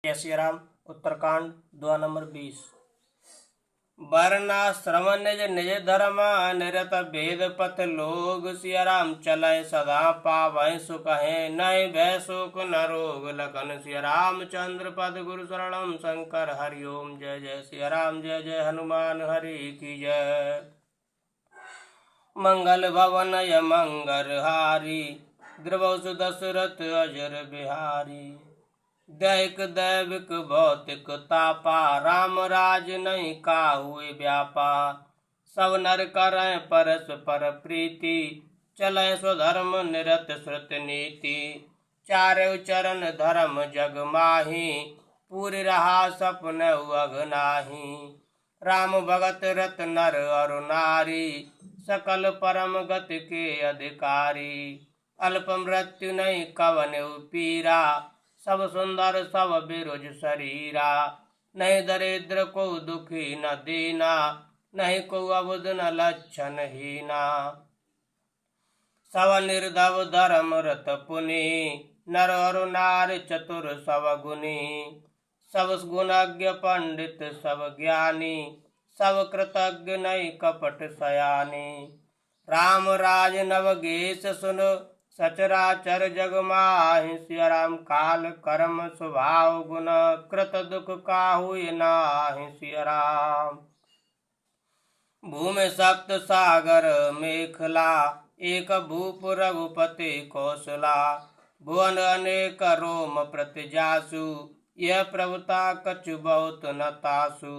जय श्री राम। उत्तरकांड दुआ नंबर 20। वर्णाश्रम निज निज धर्म निरत भेद पथ लोग। सिया राम चलय सदा पावै सुख है नय भय शोक न रोग। लखन सिया रामचंद्र पद गुरु शरणम शंकर हरिओम। जय जय सिया राम जय जय हनुमान हरि की जय। मंगल भवन य मंगल हारी द्रवसु दशरथ अजर बिहारी। दैहिक दैविक भौतिक तापा राम राज नहीं काहुए व्यापा। सब नर करें परस्पर प्रीति चलें स्वधर्म निरत श्रुत नीति। चारु चरण धर्म जग माही पूरी रहा सपन अघनाही। राम भगत रत नर और नारी सकल परम गति के अधिकारी। अल्प मृत्यु नहीं कवन पीरा सब सुंदर सब बिरुज शरीरा। नहीं दरिद्र को दुखी न दीना नहीं को अबुद न लक्षण हीना। सब निर्धव धर्म रत पुनि नर और नार चतुर सब गुनी। सब गुणज्ञ पंडित सब ज्ञानी सब कृतज्ञ नहीं कपट सयानी। राम राज नवगेश सुन सचराचर जग माहि। सिया राम काल कर्म स्वभाव गुण कृत दुख काहुय नाहि। सिया राम भूमि सप्त सागर मेखला एक भूप रघुपति कौशला। भुवन अनेक रोम प्रतिजासु यह प्रभुता कछु बहुत न तासु।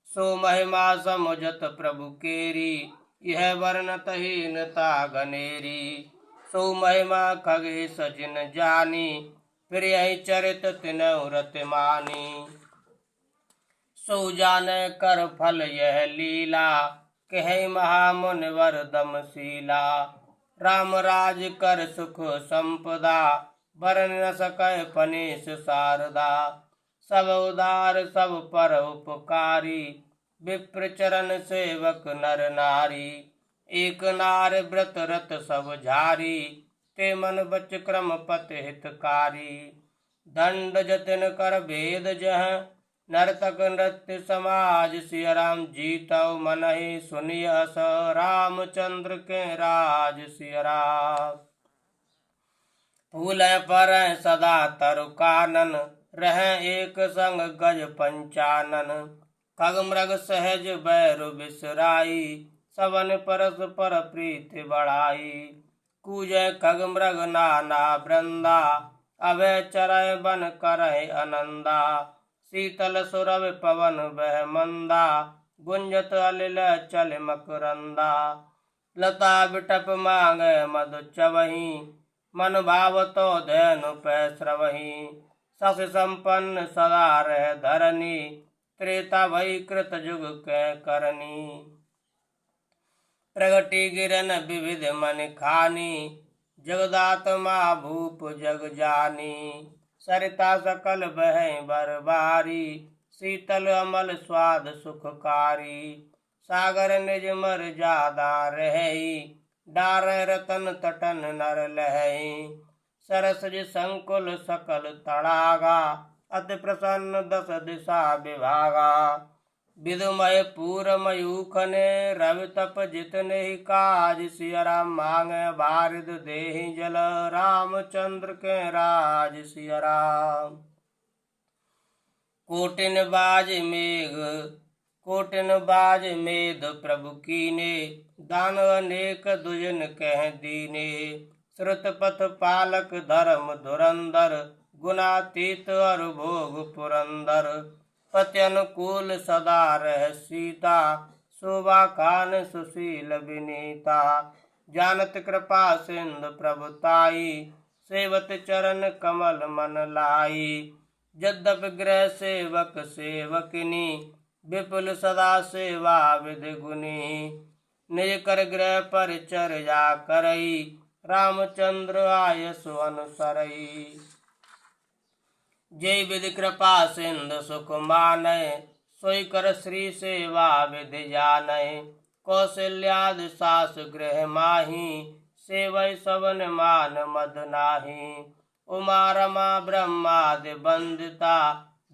सो महिमा समुझत प्रभु केरी यह वर्णत हीनता गनेरी। सो महिमा खगेश जिन जानी फिर यही चरित तिनहु रति मानी। सो जाने कर फल यह लीला कहे महामुनिवर दमशीला। राम राज कर सुख संपदा बरन न सकै फनीस शारदा। सब उदार सब पर उपकारी विप्र चरण सेवक नर नारी। एक नार व्रत रत सब झारी ते मन बच क्रम पति हितकारी। दंड जतिन कर भेद जह नर्तक नृत्य समाज। सिया राम जीतौ मनहि सुनिय स रामचंद्र के राज। सिया राम फूल पर सदा तरु कानन रह एक संग गज पंचानन। खग मृग सहज बैरु बिसराई सबन परस पर प्रीति बढ़ाई। कूजय खग मृग नाना वृंदा अभय चरय बन करय आनंदा। शीतल सुरभ पवन बह मंदा गुंजत अलिल चल मकरंदा। लता बिटप मांग मधु चवही मन भावतो धैनु पै श्रवही। शशि संपन्न सदा रह धरनी त्रेता भई कृत जुग कै करनी। प्रगति गिरन विविध मन खानी जगदात्मा भूप जग जानी। सरिता सकल बह बरबारी शीतल अमल स्वाद सुखकारी। सागर निज मर जादा रही डार रतन तटन नर लहई। सरसज संकुल सकल तड़ागा अति प्रसन्न दस दिशा विभागा। विदुमय पूर मयूख ने रवि तप जितने ही काज। सिया राम मांगे बारिद देहि जल रामचंद्र के राज। सिया राम कोटिन बाज मेघ प्रभु कीने दान अनेक दुजन कह दीने। श्रुत पथ पालक धर्म धुरंधर गुणातीत और भोग पुरंदर। पति अनुकूल सदा रह सीता शोभा खान सुशील विनीता। जानत कृपा सिंधु प्रभुताई सेवत चरण कमल मन लाई। यद्यपि गृह सेवक सेवकिनी विपुल सदा सेवा विधि गुनी। निज कर गृह परिचर्या करई रामचंद्र आयसु अनुसरई। जय विधि कृपा सिंधु सुख मानय सोई कर श्री सेवा विधि जानय। कौशल्यादि सास गृह माही सेवै सवन मान मद नाही। उमा रमा ब्रह्मादि वंदिता,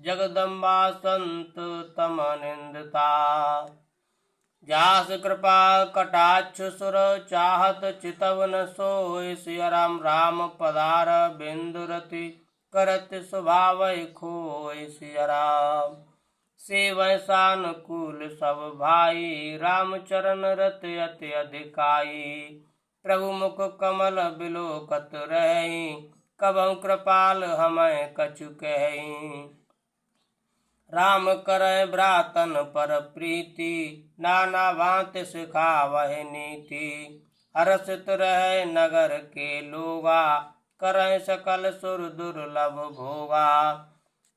जगदम्बा संत तम निंदिता। जास कृपा कटाक्ष सुर, चाहत चितवन सोय। सिया राम राम पधार बिंदुरति, करत स्वभाव खोय। सिया राम सेवै सानुकूल सब भाई, रामचरण रत अति अधिकाई। प्रभु मुख कमल बिलोकत रही, कबहु कृपाल हमें कछु कही। राम करय भ्रातन पर प्रीति, नाना भांति सिखावह नीति। हर्षित रहे नगर के लोगा, करय सकल सुर दुर्लभ भोगा।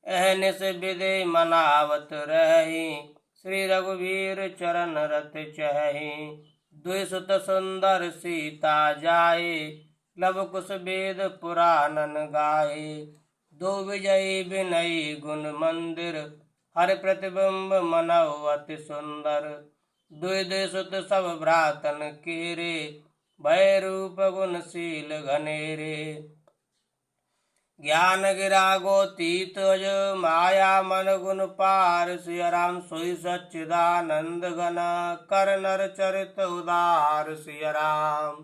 एहनिस विधि मनावत रही, श्री रघुवीर चरण रत चही। दुई सुत सुंदर सीता जाए, लव कुश वेद पुराणन गाए। दो विजयी विनयी गुण मंदिर, हर प्रतिबिंब मनौ अति सुंदर। दुई दुई सुत सब भ्रातन केरे, भय रूप गुणशील घनेरे। ज्ञान गिरा गोतीत अज, माया मन गुण पार। सिया राम सोई सच्चिदानंद घन, कर नर चरित उदार। सिया राम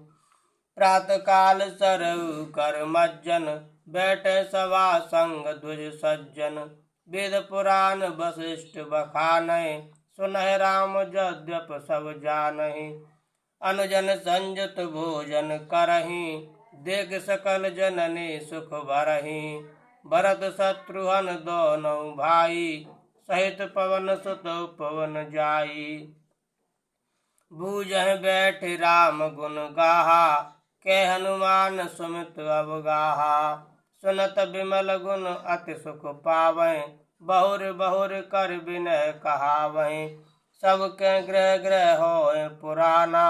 प्रातः काल सरऊ कर मज्जन, बैठे सभा संग द्विज सज्जन। वेद पुराण वशिष्ठ बखानहि, सुनहि राम यद्यप सब जानहि। अनुजन संयुत भोजन करहि, देख सकल जननी सुख भरहि। भरत शत्रुघ्न दोनों भाई, सहित पवन सुत पवन जाई। बूझहि बैठ राम गुण गाहा, कै हनुमान सुमित अवगाहा। सुनत विमल गुण अति सुख पावै, बहुर बहुर कर विनय कहावै। सबके गृह गृह होय पुराना,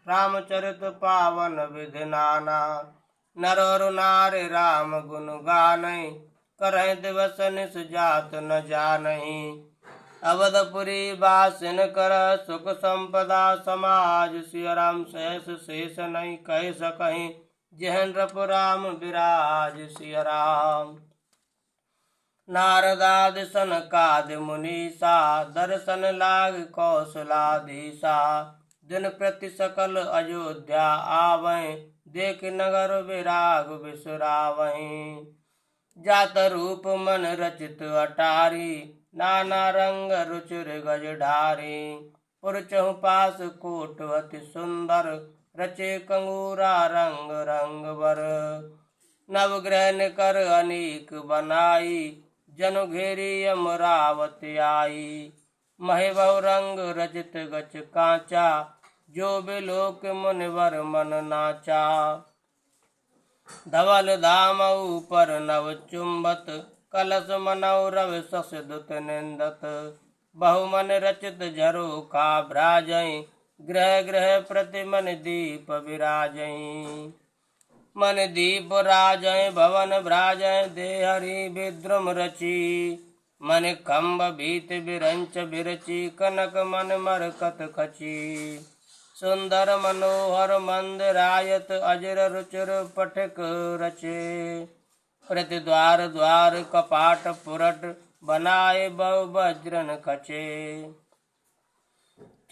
रामचरित पावन विधि नाना। नर और नारी राम गुण गानहि, करहि दिवस निस जात न जानहि। अवधपुरी बासिन कर, सुख संपदा समाज। सिया राम सहस शेष नहीं कह सकहि, जेहन रघुराम विराज। सिया राम नारदादि सनकादि मुनीसा, दर्शन लाग कौशलाधीसा। दिन प्रति सकल अयोध्या आवै, देख नगर विराग बिसरावहीं। जात रूप मन रचित अटारी, नाना रंग रुचिर गज ढारी। पुर चहु पास कोट अति सुंदर, रचे कंगूरा रंग रंग बर। नवग्रह निकर अनेक बनाई, जनु घेरी अमरावती आई। महि बहु रंग रचित गच कांचा, जो बिलोक मुनिवर मन नाचा। धवल धाम ऊपर नव चुंबत, कलश मनौ रवि शशि दुत निंदत। बहु मन रचित झरोखा भ्राजहीं, गृह गृह प्रति मन दीप विराजहीं। मन दीप राजय भवन भ्राजय, दे हरि विद्रुम रची। मन खम्ब भीत बिरंच बिरची, कनक मन मरकत खची। सुंदर मनोहर मंदिरायत, अजर रुचिर पटिक रचे। प्रति द्वार द्वार कपाट पुरट, बनाए बहु वज्रन खचे।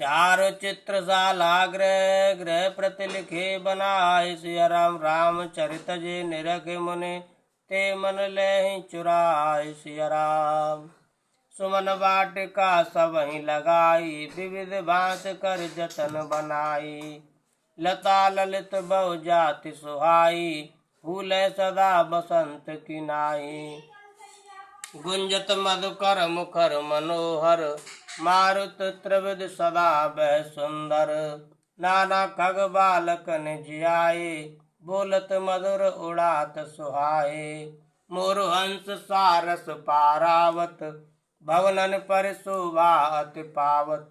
चार चित्रशाला गृह गृह प्रति लिखे बनाए। सिया राम रामचरित जे निरखे मुनि, ते मन लेहि चुराए। सिया राम सुमन वाटिका सबहि लगाई, विविध भांत कर जतन बनाई। लता ललित बहु जाति सुहाई, फूले सदा बसंत की नाई। गुंजत मधुकर मुखर मनोहर, मारुत त्रिविध सदा बह सुंदर। नाना खग बालक निजियाए, बोलत मधुर उड़ात सुहाए। मोर हंस सारस पारावत, भवनन पर शोभा अति पावत।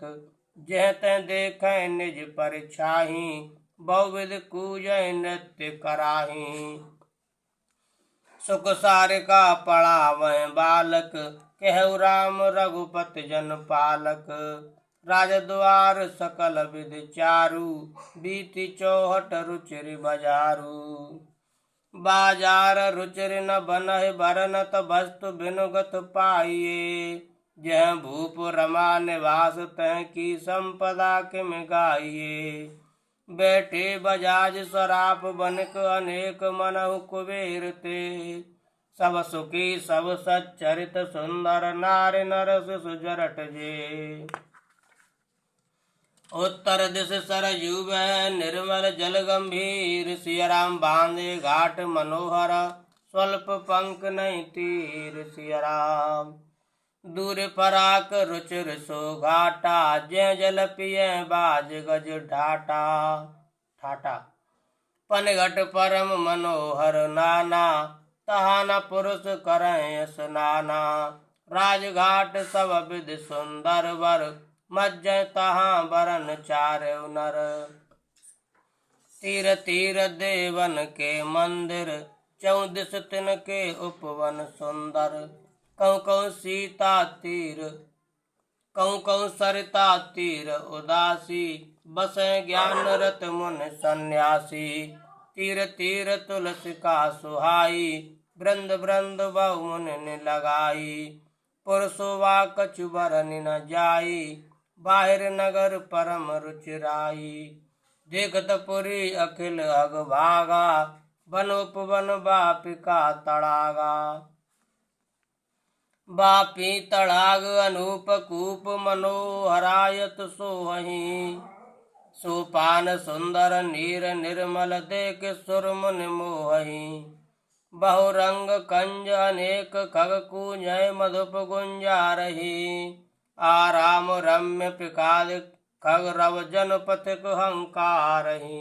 जह तह देखें निज परिछाही, बहुविध कूजय नृत्य कराही। सुख सारिका पढ़ावह बालक, कहु राम रघुपति जन पालक। राजद्वार सकल विधि चारु, बीती चौहट रुचिर बजारू। बाजार रुचिर न बनहि भरनत वस्तु बिनुगत पाइये। जह भूप रमा निवास तह की संपदा किम गाइये। बैठे बजाज सराप बनिक अनेक मनहु कुबेर ते। सब सुखी सब सच्चरित सुंदर नारि नरस सुजरट जे। उत्तर दिश सरयू बह निर्मल जल गंभीर। सिया राम बांधे घाट मनोहर स्वल्प पंख नहीं तीर। सिया राम दूर पराक रुचिर सो घाटा। जय जल पिय बाज गज ढाटा। ठाटा पनघट परम मनोहर नाना। तहा न पुरुष करें स्नाना। राजघाट सब विधि सुंदर वर। मज्जय तहाँ बरन चारु नर। तीर तीर देवन के मंदिर। चौदिस तिन के उपवन सुंदर। कहूँ कहूँ सीता तीर कहूँ कहूँ सरिता तीर उदासी। बसे ज्ञान रत मुन सन्यासी। तीर तीर तुलसी का सुहाई। वृंद वृंद बहु मुनि लगाई। पुरसोवा कछु बरन न जाई। बाहिर नगर परम रुचिराई। देखत पुरी अखिल अग भागा। वन उपवन बापी का तड़ागा। बापी तड़ाग अनूप कूप मनोहरायत सोहहीं। सोपान सुंदर नीर निर्मल देख सुर मुनि मोहहीं। बहुरंग कंज अनेक खग कूजय मधुप गुंजारही। आराम रम्य पिकाद खग रव जन पथिक हंकारही।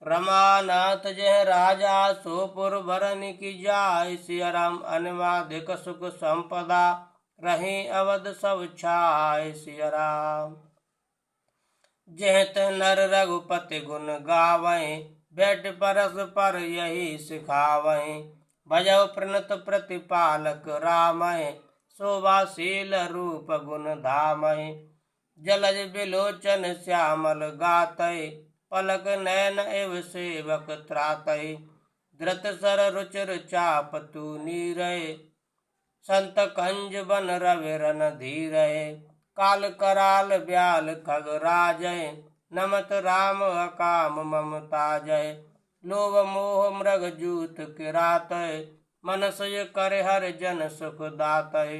रमानाथ जय राजा सोपुर भरन की जाय। सिया राम अनवाधिक सुख संपदा। रही अवध सब छाय। सिया राम जहत नर रघुपति गुण गावें। बैठ परस पर यही सिखावें। भजौ प्रणत प्रतिपालक रामय। शोभाशील रूप गुण धामय। जलज बिलोचन श्यामल गातय। पलक नयन एव सेवक त्रातय। धृत सर रुचिर चाप तू नीरय। संत कंज बन रविरन धीरय। काल कराल ब्याल खग राजय। नमत राम अकाम ममता जय। लोभ मोह मृग जूत किरातय। मनसय कर हर जन सुख दातय।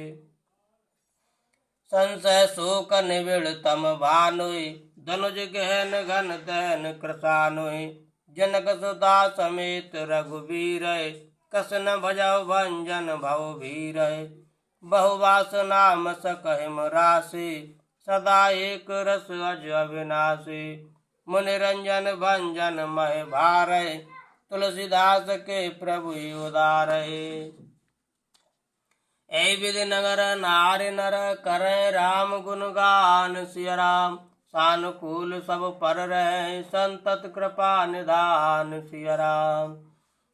संशय शोक निबिड़ तम भानुय। धनुज गहन घन दहन कृसानुय। जनक सुता समेत रघुबीरय। कस न भजौ भंजन भव भीरय। बहुवास नाम सकहिम राशि। सदा एक रस अज अविनाशी। मुनि रंजन भंजन मह भारय। तुलसीदास के प्रभु उदारय। ऐ विधि नगर नारि नर करें राम गुणगान। सिया राम सानुकूल सब पर रहे। संतत कृपा निधान। सिया राम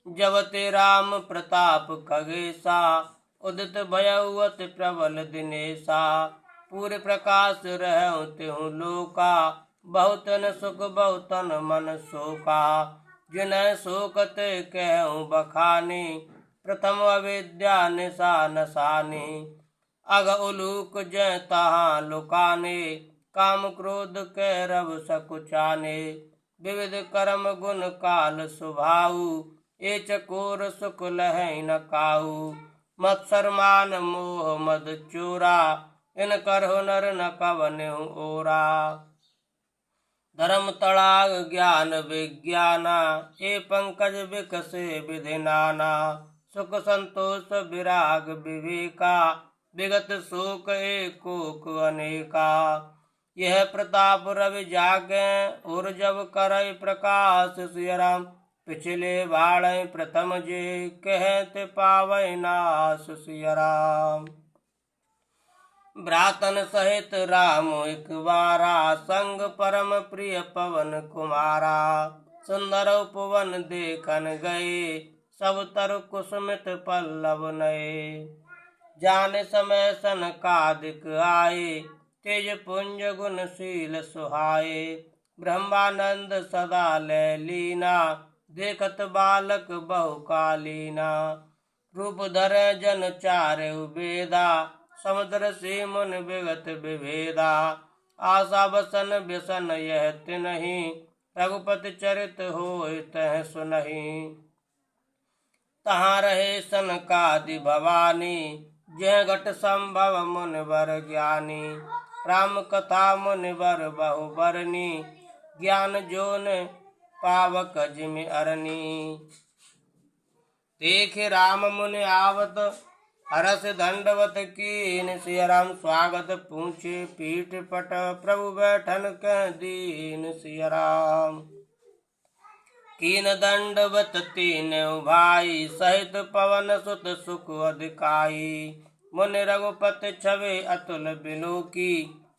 जब ते राम प्रताप खगेसा। उदित भयउ अति प्रबल दिनेसा। पूरे प्रकाश रहु तिहु लोका। बहुतन सुख बहुतन मन शोका। जिनह शोकत कहूँ बखानी। प्रथम अविद्या निशा नसानी। अग उलूक जय तहाँ लुकाने। काम क्रोध के रव सकुचाने। विविध कर्म गुण काल सुभाऊ। ए चकोर सुख लहै न काऊ। मत्सर मान मोह मद चोरा। इन करहु नर न कवनेहु ओरा। धर्म तड़ाग ज्ञान विज्ञाना। ए पंकज विकसे विधि नाना। सुख संतोष विराग विवेका। विगत शोक एकोक अनेका। यह प्रताप रवि जागे और जब करय प्रकाश। सिया राम पिछले बाढ़ प्रथम जे कहते पावै नाश। सिया राम भ्रातन सहित राम एक बारा। संग परम प्रिय पवन कुमारा। सुंदर उपवन देखन गए। सब तरु कुसुमित पल्लव नए। जाने समय सनकादिक आए। तेज पुंज गुणशील सुहाए। ब्रह्मानंद सदा लय लीना। देखत बालक बहुकालीना। रूप धरे जन चारे बेदा, समुद्र से मुन विगत विभेदा। आशा बसन व्यसन यह तिन्हि, रघुपति चरित होय तह सुनहि। तहाँ रहे सनकादि भवानी, जय घट संभव मुनिवर ज्ञानी। राम कथा मुनिवर बहु बरनी, ज्ञान जोन पावक जिमि अरनी। देखे राम मुनि आवत, हरस दंडवत कीन। सिया राम स्वागत पूछे पीठ पट, प्रभु बैठन कह दीन। सिया राम कीन दंडवत तीन भाई, सहित पवन सुत सुख अधिकाई। मुनि रघुपति छवि अतुल बिलोकी,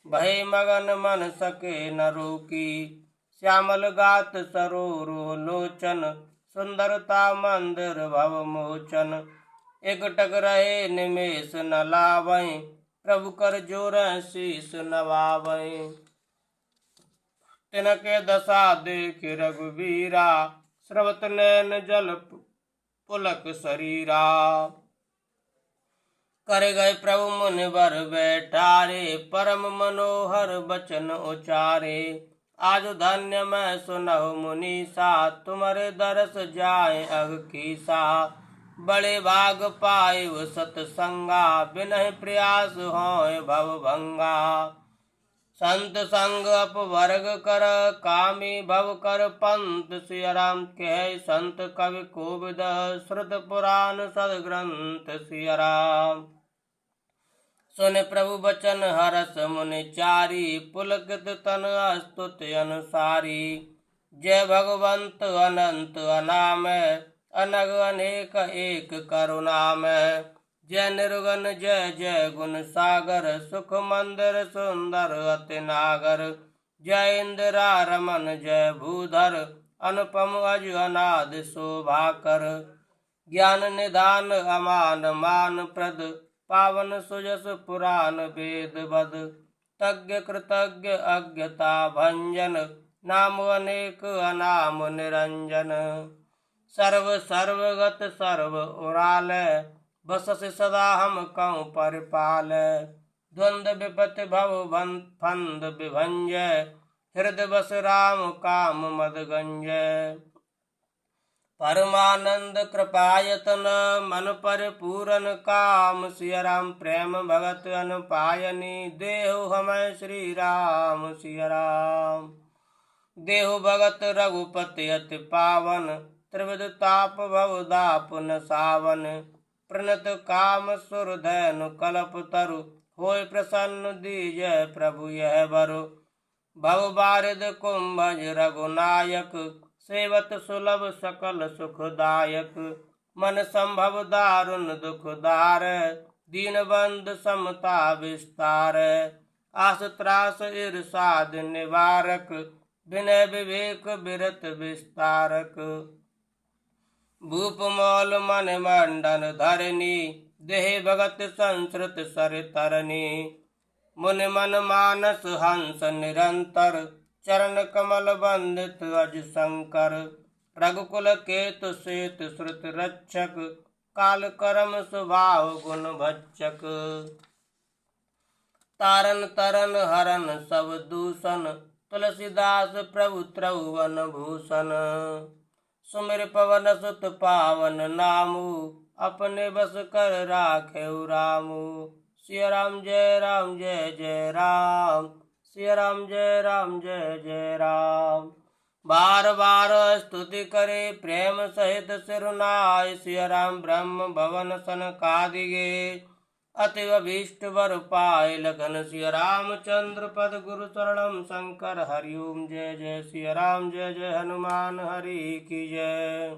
भय मगन मन सके न रोकी। श्यामल गात सरोरु लोचन, सुंदरता मंदिर भव मोचन। एकटक रहे निमेष न लावै, प्रभु कर जोर शीस नवावै। तिनके दशा देख रघुबीरा, स्रवत नैन जल पुलक शरीरा। कर गए प्रभु मुनिवर बैठारे, परम मनोहर बचन उचारे। आज धन्य मैं सुनहु मुनीसा, तुम्हारे दरस जाए अग कीसा। बड़े भाग पाए सतसंगा, बिनहि प्रयास होय भव भंगा। संत संग अपवर्ग कर, कामी भव कर पंत। सिया राम कह संत कवि कोविद, श्रुत पुराण सदग्रंथ। सिया राम सुन प्रभु बचन हरस मुनि चारी, पुलकित तन स्तुति अनुसारी। जय भगवंत अनंत अनामय, अनग अनेक एक करुणामय। जय निर्गुण जय जय गुण सागर, सुख मंदिर सुंदर अति नागर। जय इंदिरा रमन जय भूधर, अनुपम अज अनाद शोभा कर। ज्ञान निधान अमान मान प्रद, पावन सुजस पुराण वेद बद। तज्ञ कृतज्ञ अज्ञता भंजन, नाम अनेक अनाम निरंजन। सर्व सर्वगत सर्व उरालय, बससि सदा हम कहुँ परिपाल। द्वंद विपति भव फंद विभंजय, हृदय बस राम काम मद गंजय। परमानंद कृपायतन, मन परिपूरन काम। सिया राम प्रेम भगत अनुपायनी, देहु हमें श्री राम। सिया राम देहु भगत रघुपति अति पावन, त्रिविध ताप भव दापुन सावन। प्रणत काम सुर धैनु कल्प तरु, होय प्रसन्न दीजय प्रभु यह बरु। भव बारिद कुंभज रघुनायक, सेवत सुलभ सकल सुखदायक। मन संभव दारुण दुख दार, दीन बंद समता विस्तार। आस त्रास ईर्षाद निवारक, विनय विवेक विरत विस्तारक। भूप मौल मन मंडन धरनी, देह भगत संस्कृत सर तरनी। मुनि मन मानस हंस निरंतर, चरण कमल बंदित अज शंकर। रघुकुल केतु श्वेत श्रुत रक्षक, काल करम स्वभाव गुण भक्षक। तारन तरन हरन सब दूषण, तुलसीदास प्रभु त्रिभुवन भूषण। सुमिर पवन सुत पावन नामु, अपने बस कर राखेउ रामु। सिया राम जय जय राम, सिया राम जय जय राम। बार बार स्तुति करे प्रेम सहित सिरुनाय। सिया राम ब्रह्म भवन सनकादि गे, अति अभीष्ट वर पाए लगन। सिया रामचंद्र पद गुरु शरणम शंकर हरि ओम। जय जय सिया राम जय जय हनुमान हरि की जय।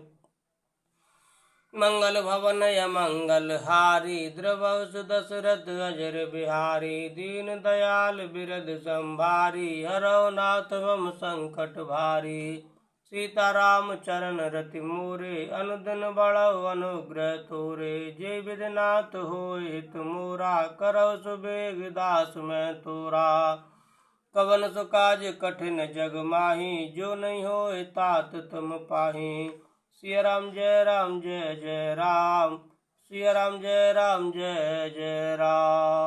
मंगल भवन अमंगल हारी, द्रवौ सुदशरथ अजर बिहारी। दीन दयाल बिरद संभारी, हरौ नाथ मम संकट भारी। सीताराम चरण रति मोरे, अनुदिन बढ़ौ अनुग्रह तोरे। जय विधिनाथ होय हित मोरा, करौ सुबेग दास मैं तोरा। कवन सु काज कठिन जग माही, जो नहीं होय तात तुम पाही। सिया राम जय राम जय जय राम, सिया राम जय राम जय जय राम।